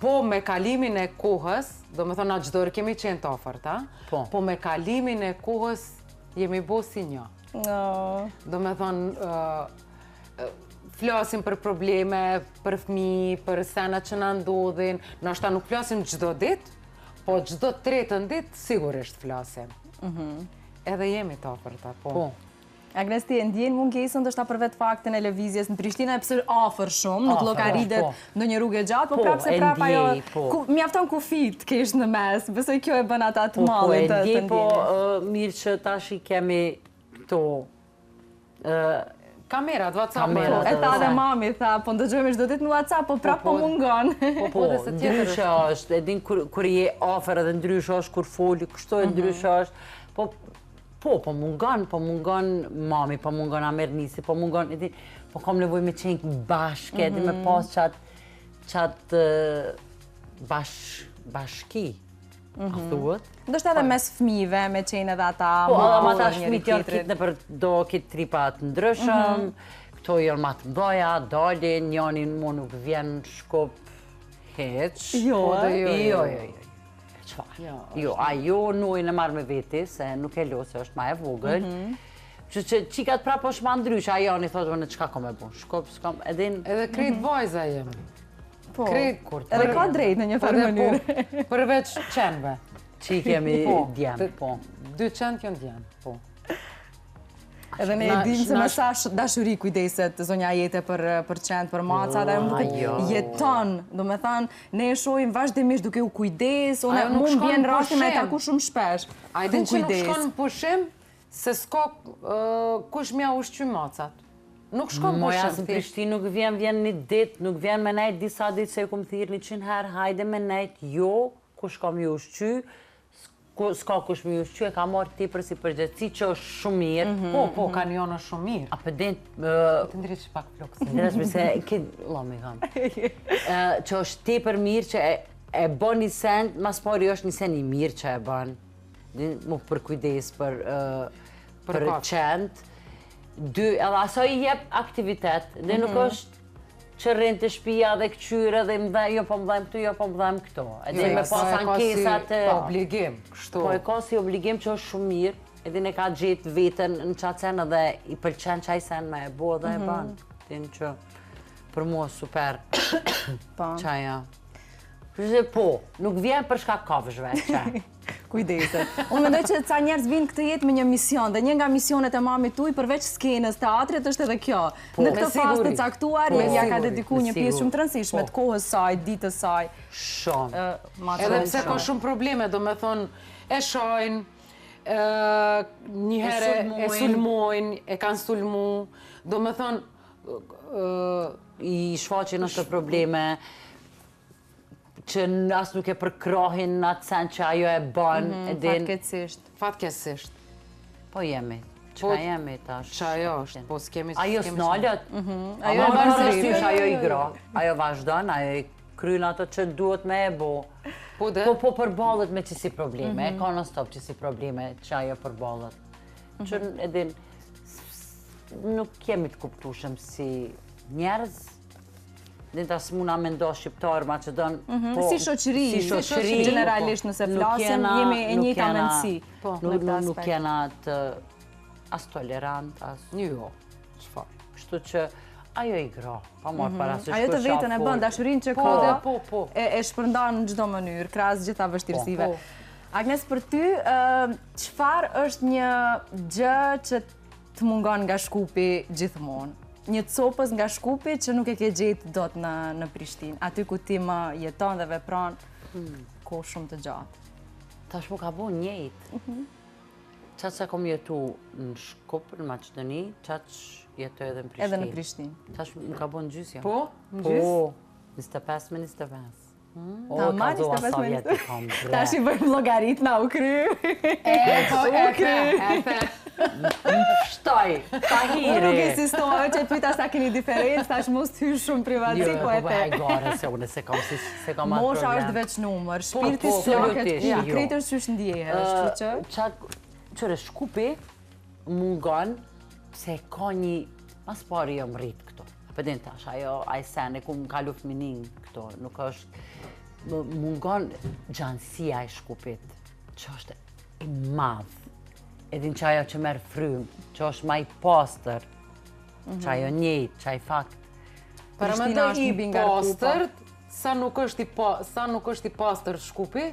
Po, me kalimin e kohës, do me thonë, na çdo herë kemi qenë të ofërta, po me kalimin e kohës jemi bo si një. Do me thonë, flasim për probleme, për fëmijë, për scenat që na ndodhin, ndoshta nuk flasim çdo ditë, po çdo tretën ditë sigurisht flasim. Edhe jemi të ofërta, po. Agnes, ti e ndjen mungesën ndoshta për vetë faktin e lëvizjes në Prishtinë, pse afër shumë, nuk llogaritet ndonjë rrugë gjatë, po prapse prap ajo mjafton kufit kesh në mes. Besoj kjo e bën ata të mallit të ndjenjë. Po, mirë që tash i kemi këto kamerat, WhatsApp. E tha dhe mami, tha, po ndëgjojmë çdo ditë në WhatsApp, po prap po mungon. Po, ndryshe është, e din kur je afër edhe ndryshe është kur foli, kështu e ndryshe është. Po mungon mami, po mungon Amernisi, po mungon, po kam nevoj me qenë bashkë, edhe me pas qatë bashki, a thuët. Ndoshta edhe mes fëmijëve, me qenë edhe ata... Po, ama ta shmit janë kitë në për do kitë tripat ndryshëm, këto janë matë mdoja, dalin, njani mu nuk vjen shkop heq. Jo. Jo, ajo nuajnë e marrë me veti, se nuk e lo, se është ma e vogël. Që qikat prapë është ma ndryshë, a janë i thotë në qka kom e bu, shkop, s'kom, edhin... Edhe krejt vajza jemi. Po, edhe ka drejt në një farë mënyrë. Përveç qenve. Që i kemi djemë, po. 2 qenë kjo në djemë, po. Edhe ne e dim se me sa dashuri kujdeset zonja Jete për qenë, për maca, dhe më duke jeton, do me thanë, ne e shojmë vazhdimisht duke u kujdes, mu më bjenë rasti me taku shumë shpesh. A i din që nuk shkon në pushim, se s'ka kush mja ushqy macat. Nuk shkon në pushim. Moja së në Prishtinë nuk vjen një dit, nuk vjen me nejt disa dit, se ju kom thirë 100 herë, hajde me nejt, jo, kush kam ju ushqy, s'ka kush me ju shqy, e ka marrë ti për si përgjithësi që është shumë mirë. Po, kanjon është shumë mirë. A përdin... Të ndryqë që pak flokës. Ndryqë përse, lomi kam. Që është ti për mirë që e bën një sen, mas pari është një sen i mirë që e bën. Mu për kujdes, për qend. Edhe aso i jep aktivitet, dhe nuk është që rrinë të shpia dhe këqyre dhe jo po më dhejmë këtu, jo po më dhejmë këto. Edhe me pas ankesat... obligim, kështu. Po e ka si obligim që është shumë mirë, edhe ne ka gjetë vetën në qatë sen edhe i pëlqen qaj sen me e bo dhe e banë. Din që për mua super qaja. Po, nuk vjen për shka kafshve qaj. Kujdeset. Unë mendoj që ca njerëz vinë këtë jetë me një mision, dhe një nga misionet e mamit tuaj përveç skenës teatrit është edhe kjo. Në këtë fazë të caktuar, ja ka dedikuar një pjesë shumë të rëndësishme të kohës saj, ditës saj. Shumë. Edhe pse ka shumë probleme, do me thonë, e shojnë, një herë e sulmojnë, e kanë sulmu, do me thonë... I shfaqin në të probleme, që asë nuk e përkrahin në atë sen që ajo e banë. Fatkesisht. Fatkesisht. Po jemi. Qëka jemi tash? Që ajo është, po s'kemi... Ajo s'nalët? Ajo e bashkërish. Ajo i gra. Ajo vazhdan, ajo i krynë ato që duhet me e bo. Po përbalët me qësi probleme. E ka në stop qësi probleme që ajo përbalët. Që edhin, nuk kemi të kuptushëm si njerëz. Dhe ta s'muna me ndo shqiptarë, Macedon... Si shoqëri, generalisht nëse flasim, jemi e njëjta mendësi. Nuk jena të as tolerant, as... Jo, qëfar? Kështu që ajo i gra, pa marë parasysh ajo të vetën e bën, dashurin që ka e shpërndan në çdo mënyrë, krahas gjitha vështirësive. Agnes, për ty, çfarë është një gjë që të mungon nga Shkupi gjithmonë? Një copës nga Shkupi që nuk e ke gjetë dot në Prishtinë, aty ku ti më jeton dhe vepron kohë shumë të gjatë. Tash mu ka bo njëjtë. Qatë që kom jetu në Shkup, në Maqedoni, qatë që jetoj edhe në Prishtinë. Edhe në Prishtinë. Tash mu ka bo në gjysja. Po? Në gjys? Po, 25 me 25. Ta marrë 25 me tash i bëjmë logarit na u kry. Shtoj, ta hiri. Nuk insistoj që pyta sa keni diferencë, tash mos të hysh shumë privatësi, po e te. Jo, gore, se unë se kam atë problem. Mosha është veç numër, shpirti s'loket, krejtër qysh ndjehe, është që? qëre shkupi mungon se ka një, mas pari jam rrit këto. Përdin tash, ajo ajsen e ku më kalu fëminin këto, nuk është, mungon gjansia e shkupit, që është i madh. Edhin që ajo që merë frym, që është ma i pastër, që ajo njejt, që ajo fakt. Para me do i pastërt, sa nuk është i pastër shkupi,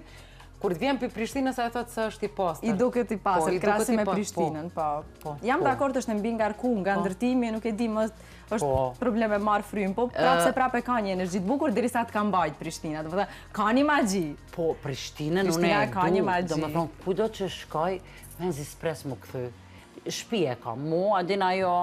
kur të vjen për Prishtinës, a e thotë se është i pastër. I duket i pastër, krasi me Prishtinën, po. Jam dakord është në mbi ngarku, nga ndërtimi, nuk e di më është probleme marë frym, po prapë se prapë e ka një energji të bukur, derisa të ka mbajt Prishtina, do ka një magji. Po, Prishtinën unë e du, do më thonë, kudo që shkoj, me zispres më këthy. Shpije ka, mu, adin ajo...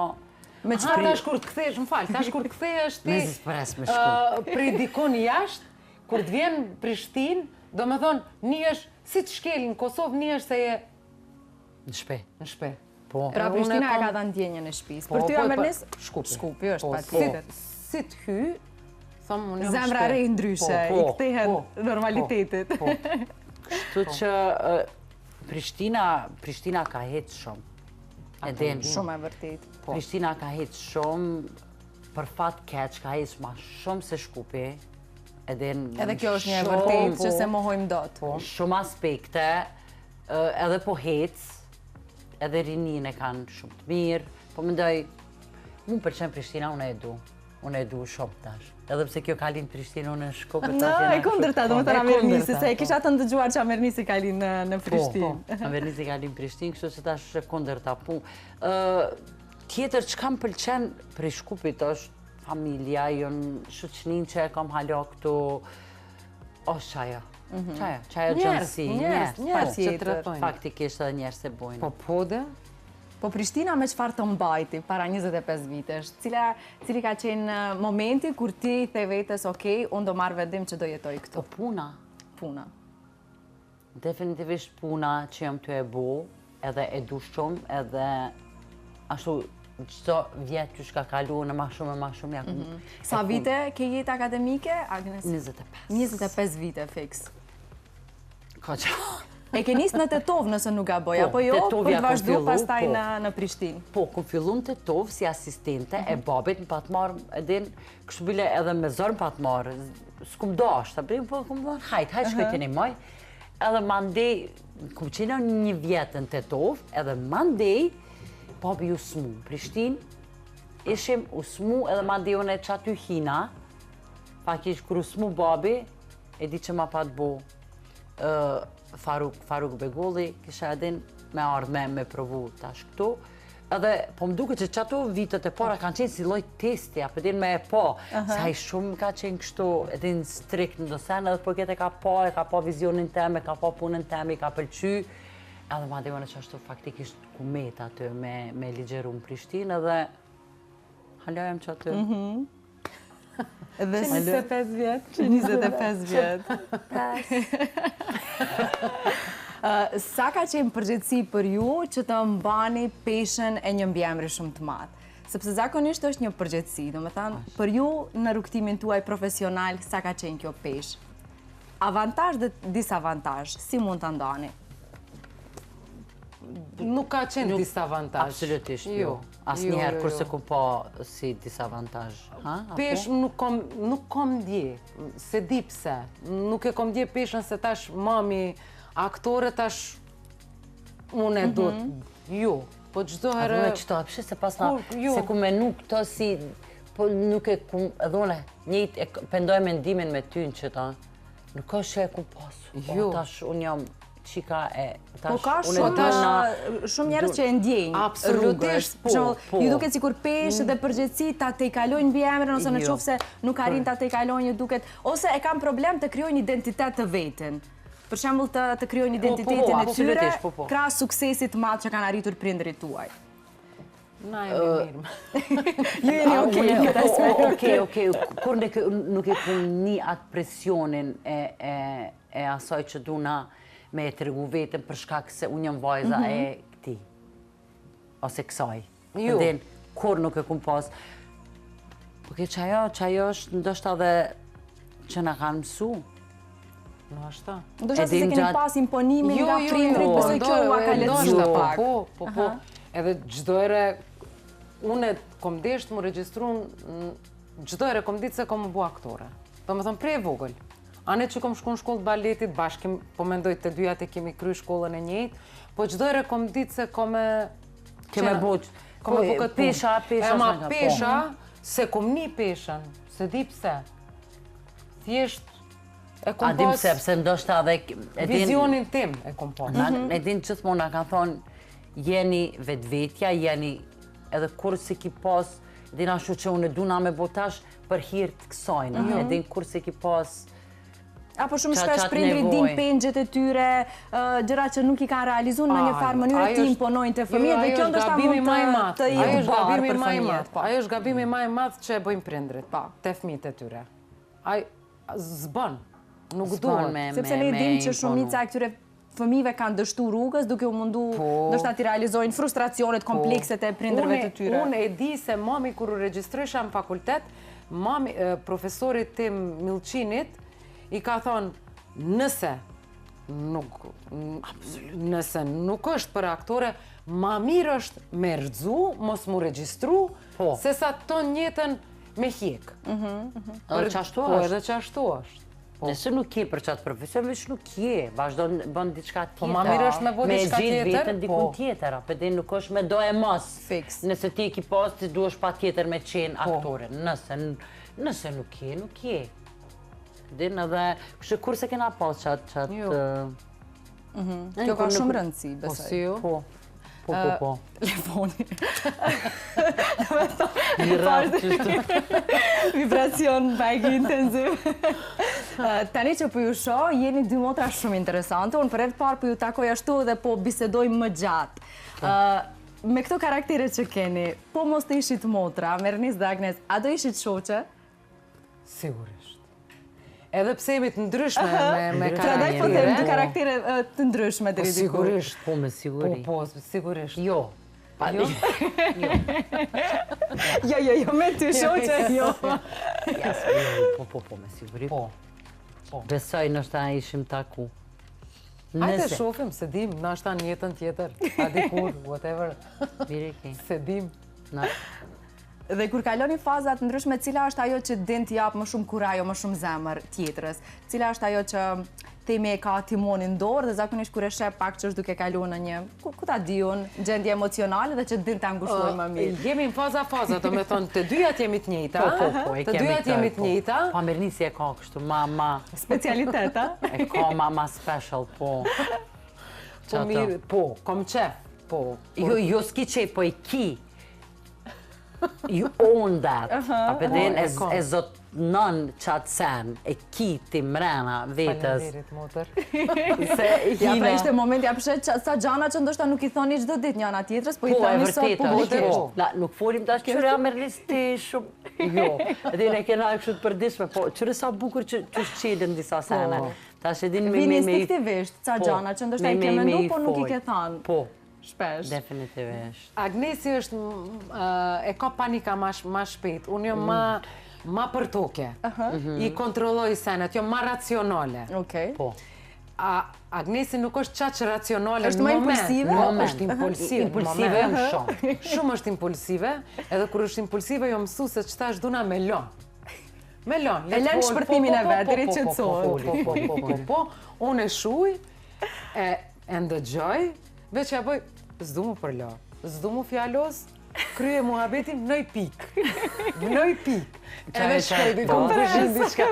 Tash kur të kthesh, më falë, tash kur të kthesh ti... Me zispres me shku. Pri dikon jashtë, kur të vjen Prishtinë, do me thonë, një është, si të shkel në Kosovë, një është se je... Në shpe. Në shpe. Pra Prishtina e ka të ndjenjë në shpis. Për ty Amernis, Shkupi është pa tjetër. Si të hy, thëmë, unë jam në shpe. Zemra rej ndryshe, i kthehen normalitetit. Kështu që Prishtina ka hetë shumë. Shumë e vërtit. Prishtina ka hetë shumë, për fat keq, ka hetë ma shumë se Shkupi. Edhe kjo është një e vërtet që se mohojmë dot. Shumë aspekte, edhe po hec, edhe rinin e kanë shumë të mirë, po mendoj, mu përqen Prishtina unë e du shumë tash. Edhe pse kjo kalin Prishtinë unë në Shkup. E kundërta, do më të Amernisi, se e kisha të ndëgjuar që Amernisi kalin në Prishtinë. Po, Amernisi kalin Prishtinë, kështu që tash e kundërta. Tjetër që kam pëlqen për Shkupit është familja, jonë shoqnin që e kam hala këtu, është qaja. Qaja gjënësi, njerës që të rëtojnë. Faktikisht edhe njerës e bojnë. Po pode? Po Prishtina me qëfar të mbajti para 25 vitesh, cili ka qenë momenti kur ti the vetës, okej, unë do marrë vendim që do jetoj këtu? Po puna. Puna. Definitivisht puna që jam të e bo, edhe e du shumë, edhe ashtu qëto vjetë që shka kalu në ma shumë ja. Sa vite ke jetë akademike, Agnes? 25. 25 vite, fix. Ka që... E ke njësë në Tetov nëse nuk gaboj, apo jo, për të vazhdu pastaj në Prishtinë? Po, kom fillu në Tetov si asistente e babit në patmarë, edhin, kështu bile edhe me zërë në patmarë, s'kum dosh, ta brim, po kom dosh, hajt shkojtini maj, edhe mandej, kom qenë një vjetë në Tetov, edhe mandej, babi u smu, Prishtinë, ishim u smu edhe mandej unë e qaty hina, fakish kër u smu babi, e di që ma pat bo, Faruk Begolli, kisha edhin me ardhme me provu tash këtu. Edhe, po më duke që qato vitet e para kanë qenë si loj testi, apëdin me e po. Sa i shumë ka qenë kështu, edhin strikt në dosen, edhe për këtë e ka po vizionin teme, ka po punën teme, i ka pëlqy. Edhe ma dhe që ashtu faktikisht ku met aty me ligjeru në Prishtinë, edhe halojem që aty. Që 25 vjetë. Që 25 vjetë. Sa ka qenë përgjithësi për ju që të mbani peshen e një mbiemri shumë të madh? Sepse zakonisht është një përgjithësi, do me thanë, për ju në rrugtimin tuaj profesional, sa ka qenë kjo pesh? Avantazh dhe disavantazh, si mund të ndani? Nuk ka qenë disavantazh. Absolutisht, jo. Asë njëherë kurse ku po si disavantazh. Pesh nuk kom dje, se di pse. Nuk e kom dje peshen se tash mami aktore, tash unë e do të jo. Po gjdo herë... Apo me qëto, apëshe se pas na, se ku menu këto si, po nuk e ku, edhe une, njëjt e pendoj mendimin me ty në qëta, nuk është që e ku pasu. Po tash unë jam qika e... Po ka shumë njerës që e ndjenjë rrugës. Ju duket sikur peshë dhe përgjithësi ta te i kalojnë mbi emrin, ose në qofë se nuk arrin ta te i kalojnë, duket... Ose e kam problem të kryojnë identitet të vetën. Për shembull të kryojnë identitetin e tyre, krahas suksesit të madh që kanë arritur prindërit tuaj. Na jemi mirë. Ju jeni okej. Okej, kur nuk e kum një atë presionin e asaj që duna me e tërgu vetën për shkak se unë jam vajza e këti. Ose kësaj. Dhe kur nuk e kum pas. Po që ajo është ndoshta dhe që na kanë mësu. Në ashta. Do shta se keni pas imponimin nga prindrit, besoj kjo ua ka lehtësuar pak. Po. Edhe çdo ere, une kom desht më registrun, çdo ere kom ditë se kom më bu aktore. Do me thonë prej e vogël. Ane që kom shku në shkollë të baletit, bashkim, po mendoj të dyjat e kemi kry shkollën e njëjtë, po çdo ere kom ditë se kom e... Keme buq. Pesha. Pesha, se kom një peshën, se di pse. Thjesht e kom pas... A di pse, pse ndoshta edhe... Vizionin tim e kom pas. E din gjithmonë na kanë thonë, jeni vetvetja, jeni edhe kur si ki pas, din ashtu që unë duna me botash për hir të kësajnë. E din kur si ki pas... Apo shumë shpesh prindrit din pengjet e tyre, gjëra që nuk i kanë realizuar në një farë mënyrë ti imponojnë te fëmijët dhe kjo ndoshta mund të jetë barë për fëmijët. Ajo është gabimi më i madh që e bëjnë prindrit te fëmijët e tyre. Ai s'bën, nuk duan. Sepse ne dimë që shumica e këtyre fëmijëve kanë dështu rrugës duke u mundu ndoshta ti realizojnë frustracionet komplekset e prindërve të tyre. Unë e di se mami kur u regjistrosha në fakultet, profesorit tim Milçinit i ka thonë, nëse nuk është për aktore, ma mirë është me rëdzu, mos mu regjistru, se sa ton jetën me hjek. Edhe qashtu është. Edhe qashtu është. Nëse nuk je për qatë profesion, veç nuk je, vazhdo në bënë diçka tjetër. Po ma mirë është me bo diçka tjetër. Me gjithë vetën dikun tjetër, apëdin nuk është me do e mos. Nëse ti ki pas, ti du është pa tjetër me qenë aktore. Nëse nuk je. Din edhe, kështë kur se kena pas qatë... Kjo ka shumë rëndësi, besoj. Po si ju? Po. Telefoni. Mirat qështu. Vibracion bajki intenziv. Tani që po ju shoh, jeni dy motra shumë interesante. Unë për herë të parë po ju takoj ashtu dhe po bisedoj më gjatë. Me këto karaktere që keni, po mos të ishit motra, Mernis dhe Agnes, a do ishit shoqe? Sigurisht. Edhe pse jemi të ndryshme me karaktere. Po them dy karaktere të ndryshme deri diku. Sigurisht. Po, me siguri. Po, sigurisht. Jo. Jo, me ty shoqe, jo. Po, me siguri. Po. Besoj nështë ishim taku. Hajde shofim, se dim, nështë në jetën tjetër, a dikur, whatever. Mire ki. Se dim. Dhe kur kaloni fazat ndryshme, cila është ajo që din t'jap më shumë kurajo, më shumë zemër tjetrës? Cila është ajo që temi e ka timonin dorë dhe zakonisht kur e shep pak që është duke kalu në një, ku ta diun, gjendje emocionale dhe që din t'a ngushtuj më mirë? Jemi në faza, do me thonë, të dyjat jemi të njëjta. Të dyjat jemi të njëjta. Pa Mernisi e ka kështu, ma... Specialiteta? E ka ma special, po. Po mirë, po, kom qef, po. Jo s'ki qef, po i ki. You own that. Apëdin e zot nën qatë sen, e ki ti mrena vetës. Faleminderit, motër. Ja, pra ishte moment, ja përshet sa gjana që ndoshta nuk i thoni çdo ditë njëna tjetrës, po i thoni sot publikisht. Nuk folim tash qëre Mernis ti shumë. Jo, edhe ne kena kështu të përdishme, po qëre sa bukur që shqilën disa sene. Tash e din me... Vini instinktivisht, sa gjana që ndoshta i ke mendu, po nuk i ke thanë. Po. Shpesh. Definitivisht. Agnesi është, e ka panika ma shpejt, unë jam ma për toke, i kontrolloj senet, jam ma racionale. Po. Agnesi nuk është qaq racionale në moment. Është më impulsive? Është impulsive. Impulsive më shumë. Shumë është impulsive, edhe kur është impulsive jo mësu se qëta është duna me lon. Me lon. E len shpërtimin e vetë, diri që të sonë. Po, unë e shuj, e ndëgjoj, veç ja bëj, s'du mu përla, s'du mu fjallos, krye muhabetin nëj pik. Nëj pik. Edhe shkoj dhe kom përshim diçka.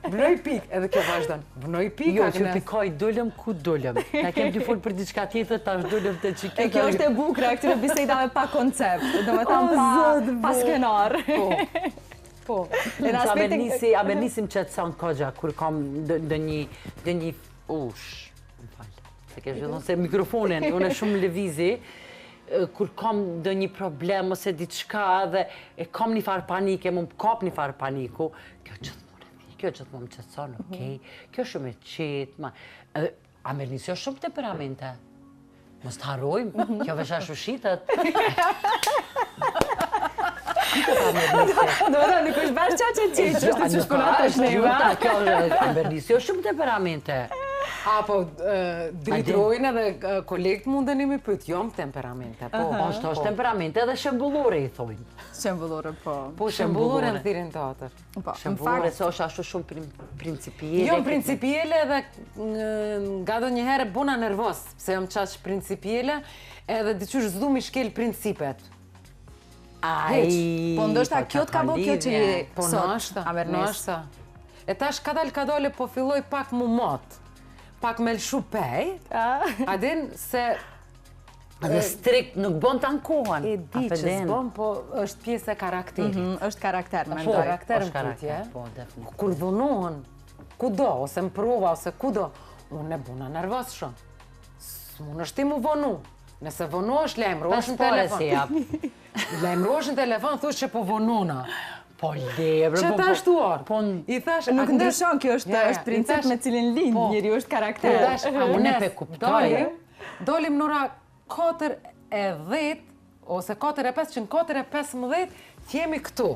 Vnoj pik, edhe kjo vazhdon. Vnoj pik, jo, që pikoj dullëm ku dullëm. Na kem të full për diçka tjetër, ta është dullëm të qikë. E kjo është e bukra, këtyre bisedave pa koncept. Do me thamë pa skenar. Po. A Mernisim që të sanë kogja, kur kam dë një ush. Se ke zhvillon se mikrofonin, unë e shumë lëvizi, kur kam dë një problem ose diçka dhe e kam një farë panike, më kap një farë paniku, kjo gjithmonë më qëtëson, okej, kjo shumë e qetë, a Mernisi është shumë temperamente? Mos të harrojmë, kjo vesha shushitet. Do të nuk është bash qa që qeqë, është që shkonat është neva. Kjo është Bernisi, jo shumë temperamente. Apo dritrojnë edhe kolegët mundën imi pëtë, jom temperamente, po. Është temperamente edhe shembullore, i thojnë. Shembullore, po. Po, shembullore në thirin të atër. Shembullore, se është ashtu shumë principiele. Jo, principiele edhe nga do njëherë buna nervos, pse jom qash principiele, edhe diqysh zdu mi shkel principet. Po ndoshta kjo t'ka bo kjo që je sot, nashta. E tash kadale po filloj pak mu motë. Pak me lëshu pej, adin se... Dhe strikt nuk bon të ankohen. E di që s'bon, po është pjesë e karakterit. është karakter, me Po, ndoj. karakter më tutje. Po, definitivt. Kur dhunohen, kudo, ose më prova, ose kudo, unë e buna nervos shumë. S'mun është ti mu vonu. Nëse vonu është lejmëro është në telefon. Lejmëro është në telefon, thush që po vonuna. Po lebre, që ta shtuar. Nuk ndryshon, kjo është princip me cilin lind, njeri është karakter. Unë e pe kuptoj. Dolim nëra 4:10, ose 4:05, që në 4:15 t'jemi këtu.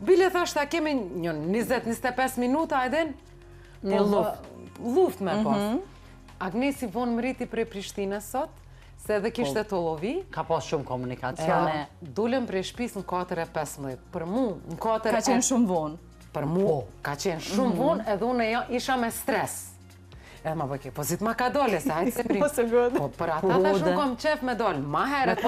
Bile thash ta kemi një 20-25 minuta edhen, një luft me pas. Agnesi vonë më rriti prej Prishtinës sot, se edhe kishte të lovi. Ka pas shumë komunikacione. Dulem prej shpis në 4:15. Për mu, në 4:15... Ka qenë shumë vonë. Për mu, ka qenë shumë vonë, edhe unë isha me stres. Edhe ma bëke, po zit ma ka dole, se hajtë se prit. Po për ata ta shumë kom qef me dole. Ma heret,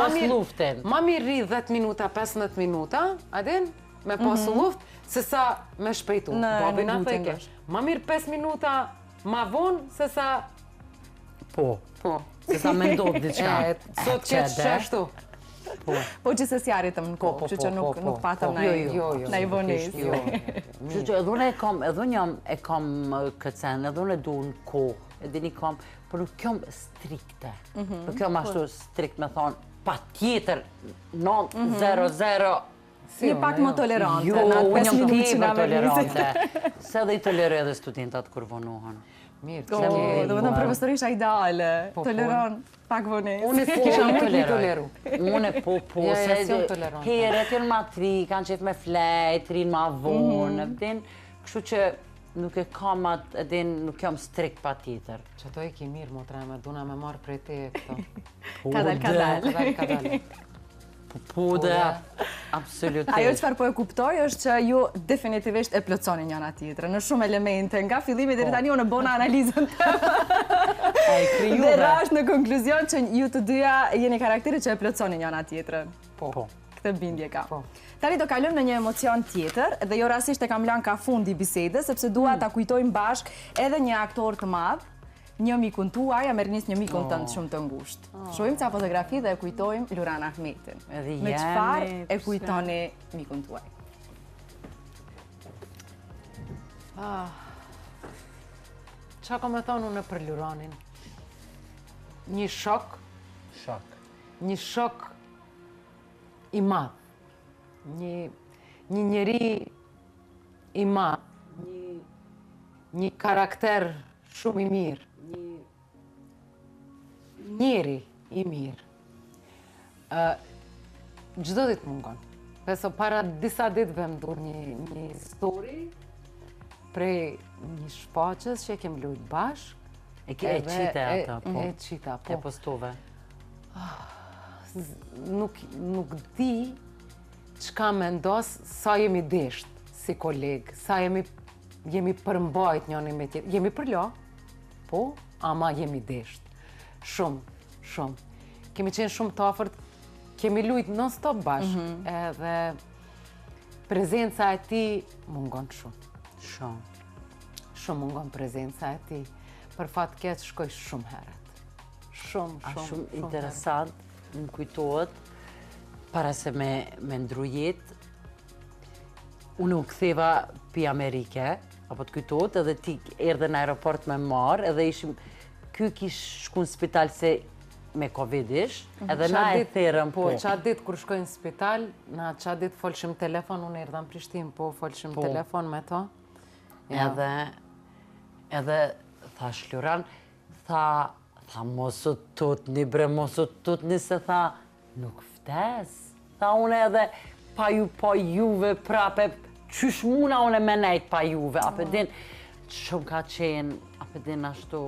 ma mirë rri 10 minuta, 15 minuta, adin, me posu luft, se sa me shpejtu. Babin atë e kesh. Ma mirë 5 minuta ma vonë, se sa... Po. Se sa me ndodhë diqka. Sot keqë që ashtu. Po që se s'jaritëm në kohë, që që nuk patëm na i vonesë. Që që edhe unë e kam këtë sen, edhe unë e du në kohë, edhe një kam, për nuk jom strikte. Nuk jom ashtu strikt me thonë, pa tjetër, 9-0-0. Një pak më tolerante. Jo, unë jam tjepër tolerante. Se edhe i toleroj edhe studentat kur vonohen. Mirë, do më të profesorisha ideale, toleron pak vonesë. Unë e kisha më toleru. Unë e po, se heret jënë ma tri, kanë qef me flejt, rinë ma vonë, kështu që nuk e kam atë, edhin nuk jam strikt pa tjetër. Që to e ki mirë, motra me duna me marë prej te e këto. Kadal. Po dhe, absolutisht. Ajo çfarë po e kuptoj është që ju definitivisht e plotësoni njëna tjetrën në shumë elemente. Nga fillimi deri tani unë bona analizën. Dhe rash në konkluzion që ju të dyja jeni karakterit që e plotësoni njëna tjetrën. Po. Këtë bindje ka. Tani do kalojmë në një emocion tjetër dhe jo rastisht e kam lënë ka fundi bisedës sepse dua ta kujtojmë bashk edhe një aktor të madh. Një mikun tuaj, Amerinis një mikun tëndë shumë të ngushtë. Shohim ca fotografi dhe e kujtojmë Luran Ahmetin. Me qëfar e kujtoni mikun tuaj? Qa ka me thonë unë për Luranin? Një shok. Një shok i madh. Një njeri i madh. Një karakter shumë i mirë. Njeri i mirë. Gjdo ditë mungon. Peso para disa ditëve më dur një story prej një shpaqës që e kem lujtë bashkë. E qita ata, po. E qita, po. E postove. Nuk di qka me ndosë sa jemi deshtë si kolegë, sa jemi përmbajt njëni me tjetë. Jemi përlo, po, ama jemi deshtë. Shumë. Kemi qenë shumë të afërt, kemi lujt non-stop bashkë, edhe prezenca e ti mungon shumë. Shumë mungon prezenca e ti. Për fatë keq shkoj shumë heret. Shumë interesant, më kujtohet, para se me ndru jetë, unë u ktheva pi Amerike, apo të kujtohet, edhe ti erdhe në aeroport me marë, edhe ishim ky kish shku në spital se me Covid ish, edhe na e therëm po. Qatë ditë kur shkojnë në spital, na qatë ditë folshim telefon, unë erdha në Prishtinë, po folshim telefon me to. Edhe thash Luran, tha mos u tutni bre, mos u tutni, se tha nuk vdes. Tha unë edhe pa ju, po juve prape, qysh muna unë me nejt pa juve, apo din, shumë ka qenë, apo din ashtu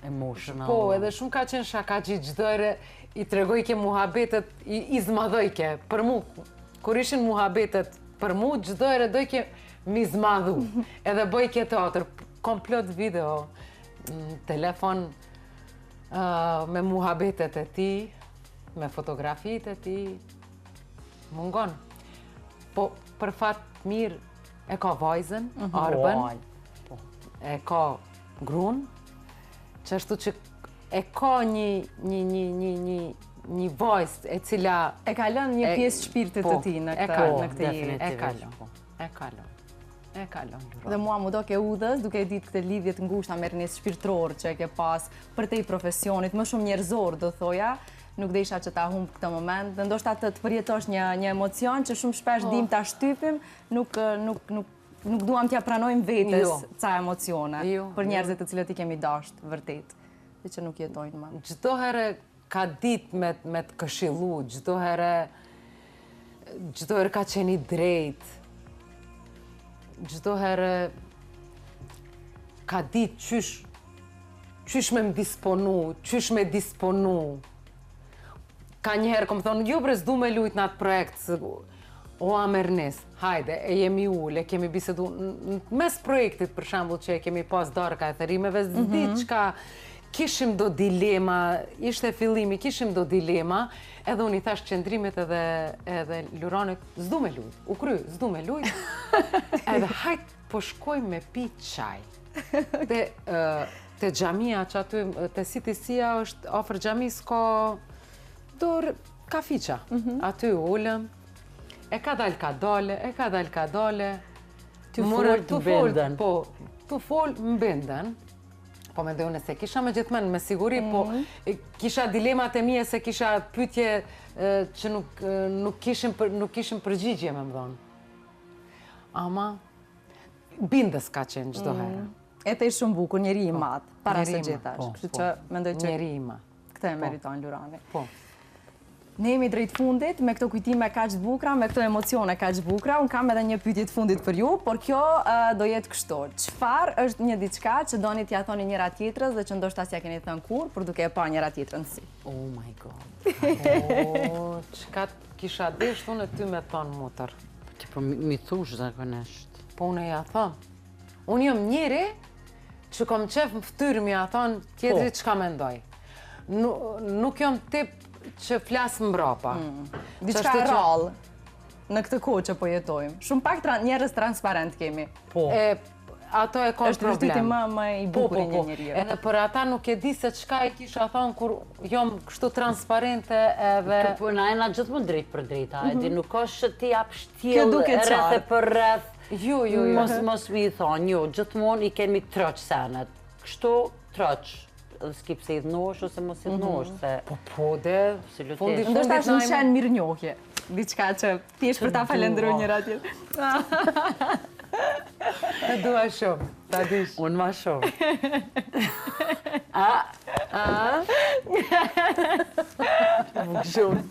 emotional. Po, edhe shumë ka qenë shakaxhi çdojre, i tregoj ke muhabetet, i zmadhoj ke, për mu, kur ishin muhabetet për mu, çdojre doj ke mi zmadhu, edhe bëj ke teatr, komplot video, telefon, me muhabetet e ti, me fotografit e ti, mungon. Po, për fat mirë, e ka vajzën, Arben, e ka grun, që ashtu që e ka një vajzë e cila... E kalon një pjesë shpirtit të ti në këtë jetë. E kalon. Dhe mua mu do ke udhës, duke ditë këtë lidhje të ngushta me rrnis shpirtëror që ke pas për te i profesionit, më shumë njerëzor, do thoja, nuk dhe isha që ta humbë këtë moment, dhe ndoshta të përjetosh një emocion që shumë shpesh dim ta shtypim, nuk duam t'ja pranojmë vetës ca emocione për njerëzit të cilët i kemi dasht, vërtet, dhe që nuk jetojnë më. Çdo herë ka ditë me të këshillu, çdo herë ka qenë i drejtë, çdo herë ka ditë qysh me më disponu, qysh me disponu. Ka njëherë, kom thonë, jo bre, s'du me lujt në atë projekt, o Amernis, hajde, e jemi ullë, e kemi bisedu, mes projektit, për shambull, që e kemi pas darka e thërimeve, zdi qka kishim do dilema, ishte fillimi, kishim do dilema, edhe unë i thash qëndrimit edhe Luranit, s'du me lujt, u kry, s'du me lujt, edhe hajt po shkoj me pi qaj. Te gjamia që aty, te sitisia është ofër gjamis ka dorë kafiqa. Aty ullëm, e ka dal ka dale, Të folë të benden. Po, të folë më benden, po me ndojnë se kisha me gjithmen, me siguri, po kisha dilemat e mije se kisha pytje që nuk kishim përgjigje me më dhonë. Ama, bindës ka qenë gjdo herë. E te shumë bukur, njeri i matë, para se gjithash. Kështu që mendoj që njeri i ma. Këtë e meriton Lurani. Po. Ne jemi drejt fundit, me këto kujtime kaq të bukura, me këto emocione kaq të bukura. Unë kam edhe një pyetje të fundit për ju, por kjo do jetë kështu. Çfarë është një diçka që doni t'ia thoni njëra tjetrës dhe që ndoshta s'ja keni thënë kurrë, por duke e pa njëra tjetrën si? Oh my god. Çka kisha deshur unë ty me thonë mutër. Ti po mi thush zakonisht. Po unë ja thëm. Unë jam njëri që kom qef më ftyrë mi ja thonë tjetrit çka mendoj. Nuk jam tip që flasë mbrapa. Diçka rrallë në këtë kohë që po jetojmë. Shumë pak njerëz transparent kemi. Po. Ato e konë problem. Është vërteti më i bukur një njeriu. Edhe për ata nuk e di se çka e kisha thonë kur jam kështu transparente edhe... Po na jena gjithmonë drejt për drejta, edhe nuk është ti jap shtjell rreth e për rreth. Jo. Mos mi thonë, jo, gjithmonë i kemi troq senet. Kështu troq. Edhe s'ki pse i dhnosh ose mos i dhnosh, se... Po, dhe... Ndoshta është një shenë mirë njohje. Diçka që ti është për ta falendëruar njëra tjetrën. Të dua shumë, ta dish. Unë ma shumë. Shumë.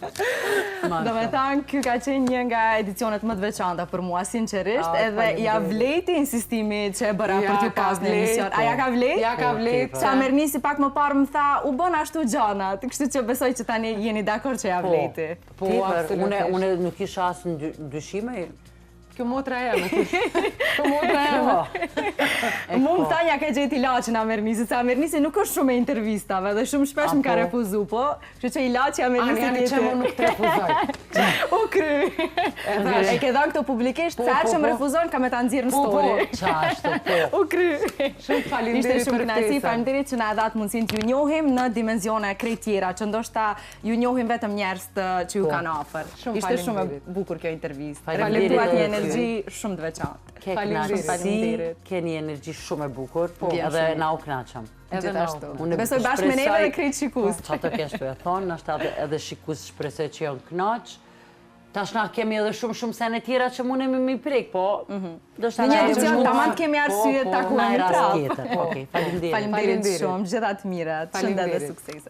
Do me thanë, kjo ka qenë një nga edicionet më të veçanta për mua, sinqerisht, edhe ja vlejti insistimi që e bëra për t'ju pas në emision. A ja ka vlejt? Ja ka vlejt. Qa Mernisi pak më parë më tha, u bën ashtu gjanat, kështu që besoj që tani jeni dakord që ja vlejti. Po, absolutisht. Unë nuk isha asë në dyshime. Kjo motra jeme. Kjo motra jeme. Mu më tha nja ke gjeti Ilaqin Amernisi, se Amernisi nuk është shumë e intervistave dhe shumë shpesh më ka refuzu, po, që që Ilaqi Amernisi Ani që më nuk të refuzoj. U kry. E ke dhanë këto publikisht, se që më refuzojnë ka me ta nëzirë në story. Qa është, po. U kry. Shumë falimderit Ishte shumë kënaqësi, falimderit që na e dhatë mundësinë t'ju njohim në dimensione krejt tjera, që ndoshta ju njohim vetëm njerëz që ju kanë afër. Ishte shumë e bukur kjo intervistë. Reflektuat një energji shumë të veçantë. Faleminderit. Keni energji shumë e bukur, edhe na u kënaqëm. Gjithashtu. Besoj bashkë me neve dhe krejt shikus. Qa të kesh për e thonë, nështë edhe shikus shpresoj që janë kënaq. Tash na kemi edhe shumë sene tjera që mundemi mi prek, po... Në një edicion tamam kemi arsye të takuemi prapë. Okej, faleminderit. Faleminderit shumë, gjitha të mira, të shëndet dhe suksese.